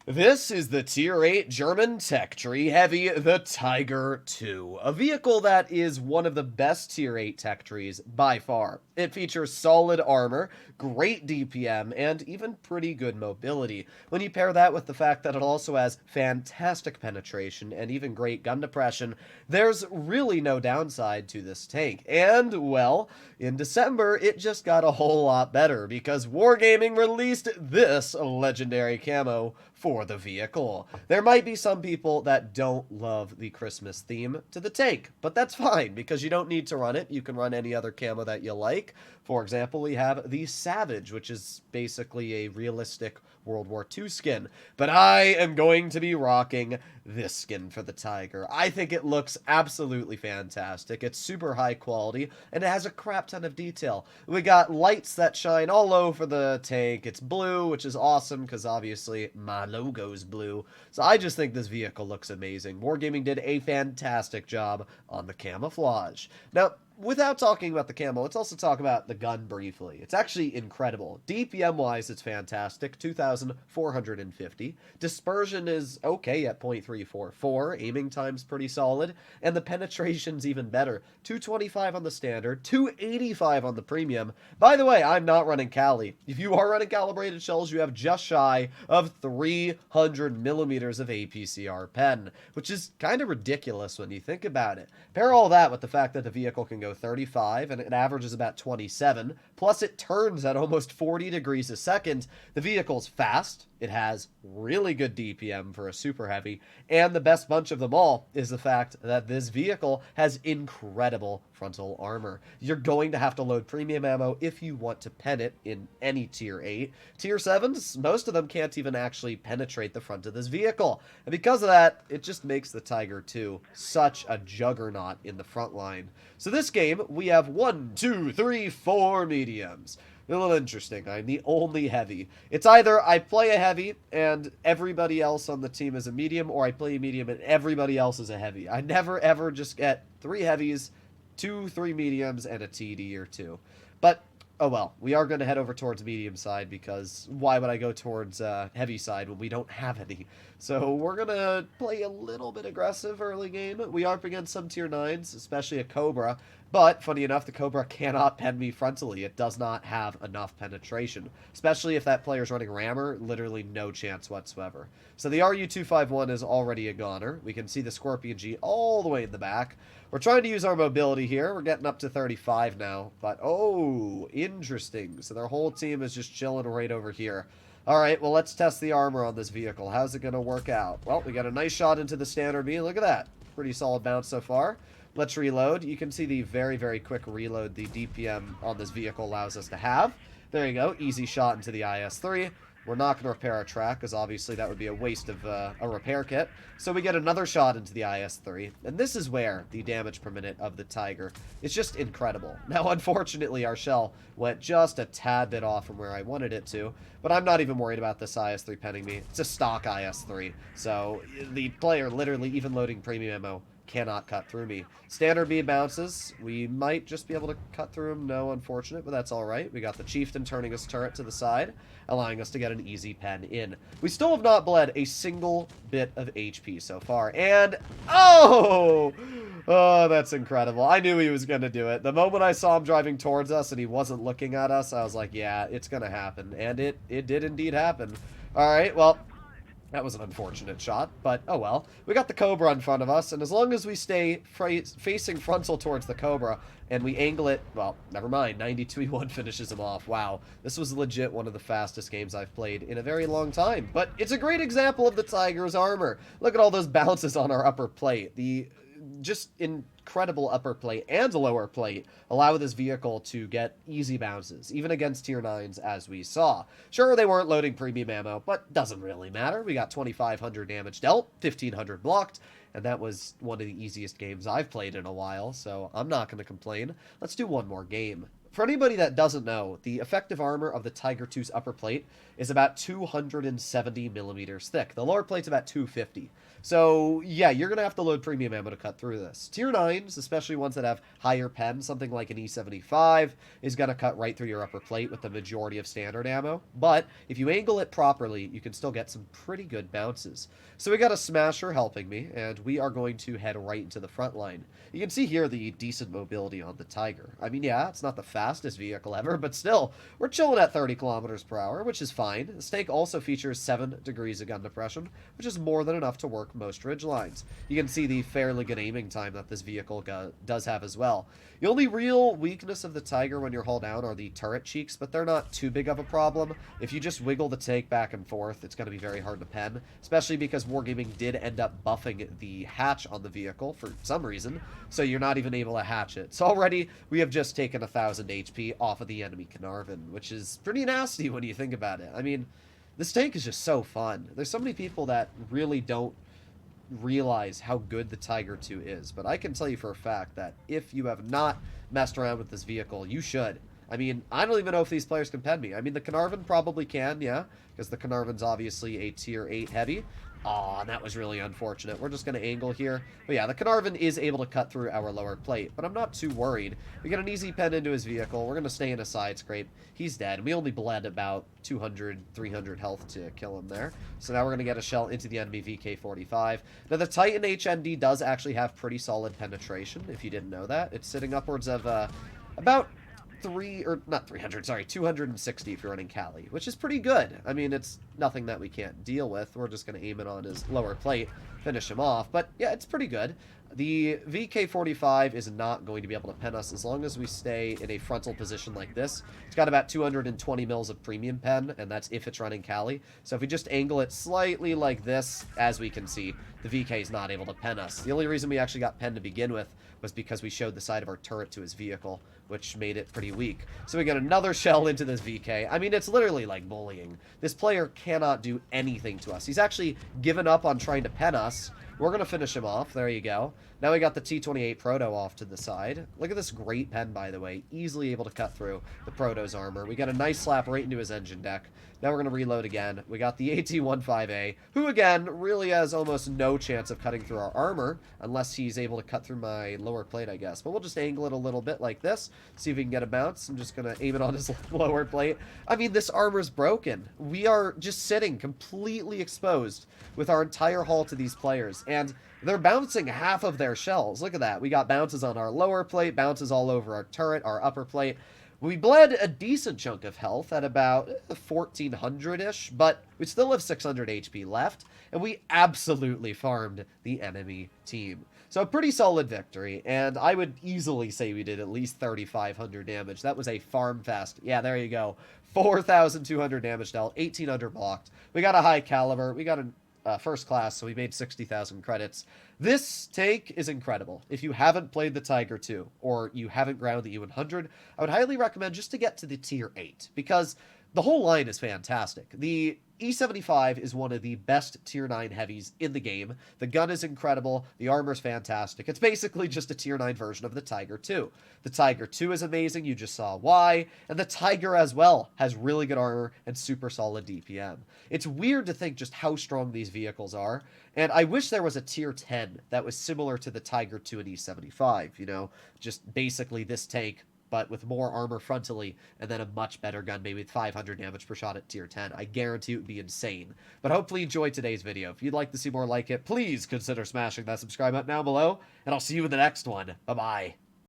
This is the Tier 8 German tech tree heavy, the Tiger II, a vehicle that is one of the best Tier 8 tech trees by far. It features solid armor, great DPM, and even pretty good mobility. When you pair that with the fact that it also has fantastic penetration and even great gun depression, there's really no downside to this tank. And, well, in December, it just got a whole lot better because Wargaming released this legendary camo for the vehicle. There might be some people that don't love the Christmas theme to the tank, but that's fine because you don't need to run it. You can run any other camo that you like. For example, we have the Savage, which is basically a realistic World War II skin. But I am going to be rocking this skin for the Tiger. I think it looks absolutely fantastic. It's super high quality, and it has a crap ton of detail. We got lights that shine all over the tank. It's blue, which is awesome, because obviously my logo's blue. So I just think this vehicle looks amazing. Wargaming did a fantastic job on the camouflage. Now, without talking about the camo, let's also talk about the gun briefly. It's actually incredible. DPM-wise, it's fantastic, 2,450. Dispersion is okay at 0.344. Aiming time's pretty solid. And the penetration's even better. 225 on the standard, 285 on the premium. By the way, I'm not running Cali. If you are running calibrated shells, you have just shy of 300 millimeters of APCR pen, which is kind of ridiculous when you think about it. Pair all that with the fact that the vehicle can go 35 and it averages about 27, plus it turns at almost 40 degrees a second. The vehicle's fast, it has really good DPM for a super heavy, and the best bunch of them all is the fact that this vehicle has incredible frontal armor. You're going to have to load premium ammo if you want to pen it in any tier 8. Tier 7s, most of them can't even actually penetrate the front of this vehicle, and because of that, it just makes the Tiger II such a juggernaut in the front line. So this game, we have 1, 2, 3, 4 mediums. A little interesting. I'm the only heavy. It's either I play a heavy and everybody else on the team is a medium, or I play a medium and everybody else is a heavy. I never ever just get 3 heavies, 2, 3 mediums, and a TD or 2. But oh well, we are going to head over towards medium side because why would I go towards heavy side when we don't have any? So we're going to play a little bit aggressive early game. We are up against some tier 9s, especially a Cobra. But, funny enough, the Cobra cannot pen me frontally. It does not have enough penetration. Especially if that player's running rammer, literally no chance whatsoever. So the RU-251 is already a goner. We can see the Scorpion G all the way in the back. We're trying to use our mobility here. We're getting up to 35 now. But, oh, interesting. So their whole team is just chilling right over here. Alright, well, let's test the armor on this vehicle. How's it going to work out? Well, we got a nice shot into the standard B. Look at that. Pretty solid bounce so far. Let's reload. You can see the very, very quick reload the DPM on this vehicle allows us to have. There you go. Easy shot into the IS-3. We're not going to repair our track, because obviously that would be a waste of a repair kit. So we get another shot into the IS-3. And this is where the damage per minute of the Tiger is just incredible. Now, unfortunately, our shell went just a tad bit off from where I wanted it to. But I'm not even worried about this IS-3 penning me. It's a stock IS-3. So the player literally, even loading premium ammo, cannot cut through me. Standard bead bounces. We might just be able to cut through him. No, unfortunate, but that's all right. We got the Chieftain turning his turret to the side, allowing us to get an easy pen in. We still have not bled a single bit of HP so far. And, oh! Oh, that's incredible. I knew he was going to do it. The moment I saw him driving towards us and he wasn't looking at us, I was like, yeah, it's going to happen. And it did indeed happen. All right, well, that was an unfortunate shot, but oh well. We got the Cobra in front of us, and as long as we stay facing frontal towards the Cobra, and we angle it, well, never mind, 92-1 finishes him off. Wow, this was legit one of the fastest games I've played in a very long time. But it's a great example of the Tiger's armor. Look at all those bounces on our upper plate. The just incredible upper plate and lower plate allow this vehicle to get easy bounces, even against tier 9s, as we saw. Sure, they weren't loading premium ammo, but doesn't really matter. We got 2,500 damage dealt, 1,500 blocked, and that was one of the easiest games I've played in a while, so I'm not going to complain. Let's do one more game. for anybody that doesn't know, the effective armor of the Tiger 2's upper plate is about 270 millimeters thick. The lower plate's about 250. So, yeah, you're going to have to load premium ammo to cut through this. Tier 9s, especially ones that have higher pen, something like an E75, is going to cut right through your upper plate with the majority of standard ammo. But if you angle it properly, you can still get some pretty good bounces. So we got a Smasher helping me, and we are going to head right into the front line. You can see here the decent mobility on the Tiger. I mean, yeah, it's not the fastest vehicle ever, but still, we're chilling at 30 kilometers per hour, which is fine. This tank also features 7 degrees of gun depression, which is more than enough to work most ridge lines. You can see the fairly good aiming time that this vehicle does have as well. The only real weakness of the Tiger when you're hull down are the turret cheeks, but they're not too big of a problem. If you just wiggle the tank back and forth, it's going to be very hard to pen, especially because Wargaming did end up buffing the hatch on the vehicle for some reason, so you're not even able to hatch it. So already, we have just taken 1,000 HP off of the enemy Carnarvon, which is pretty nasty when you think about it. I mean, this tank is just so fun. There's so many people that really don't realize how good the Tiger 2 is, but I can tell you for a fact that if you have not messed around with this vehicle, you should. I mean, I don't even know if these players can pen me. I mean, the Carnarvon probably can, yeah, because the Carnarvon's obviously a tier 8 heavy. Aw, that was really unfortunate. We're just going to angle here. But yeah, the Carnarvon is able to cut through our lower plate, but I'm not too worried. We get an easy pen into his vehicle. We're going to stay in a side scrape. He's dead. We only bled about 200, 300 health to kill him there. So now we're going to get a shell into the enemy VK-45. Now, the Titan HND does actually have pretty solid penetration, if you didn't know that. It's sitting upwards of about 260 if you're running Cali, which is pretty good. I mean, it's nothing that we can't deal with. We're just going to aim it on his lower plate, finish him off. But yeah, it's pretty good. The VK-45 is not going to be able to pen us as long as we stay in a frontal position like this. It's got about 220 mils of premium pen, and that's if it's running Cali. So if we just angle it slightly like this, as we can see, the VK is not able to pen us. The only reason we actually got pen to begin with was because we showed the side of our turret to his vehicle, which made it pretty weak. So we get another shell into this VK. I mean, it's literally like bullying. This player cannot do anything to us. He's actually given up on trying to pen us. We're going to finish him off. There you go. Now we got the T-28 Proto off to the side. Look at this great pen, by the way. Easily able to cut through the Proto's armor. We got a nice slap right into his engine deck. Now we're going to reload again. We got the AT-15A, who, again, really has almost no chance of cutting through our armor, unless he's able to cut through my lower plate, I guess. But we'll just angle it a little bit like this, see if we can get a bounce. I'm just going to aim it on his lower plate. I mean, this armor's broken. We are just sitting completely exposed with our entire hull to these players, and they're bouncing half of their shells. Look at that. We got bounces on our lower plate, bounces all over our turret, our upper plate. We bled a decent chunk of health at about 1,400-ish, but we still have 600 HP left, and we absolutely farmed the enemy team. So a pretty solid victory, and I would easily say we did at least 3,500 damage. That was a farm fest. Yeah, there you go. 4,200 damage dealt, 1,800 blocked. We got a high caliber. We got a first class, so we made 60,000 credits. This take is incredible. If you haven't played the Tiger 2, or you haven't ground the E100, I would highly recommend just to get to the tier 8, because the whole line is fantastic. The E75 is one of the best tier 9 heavies in the game. The gun is incredible. The armor is fantastic. It's basically just a tier 9 version of the Tiger 2. The Tiger 2 is amazing. You just saw why. And the Tiger as well has really good armor and super solid DPM. It's weird to think just how strong these vehicles are. And I wish there was a tier 10 that was similar to the Tiger 2 and E75, you know, just basically this tank, but with more armor frontally, and then a much better gun, maybe with 500 damage per shot at tier 10. I guarantee it would be insane. But hopefully you enjoyed today's video. If you'd like to see more like it, please consider smashing that subscribe button down below, and I'll see you in the next one. Bye-bye.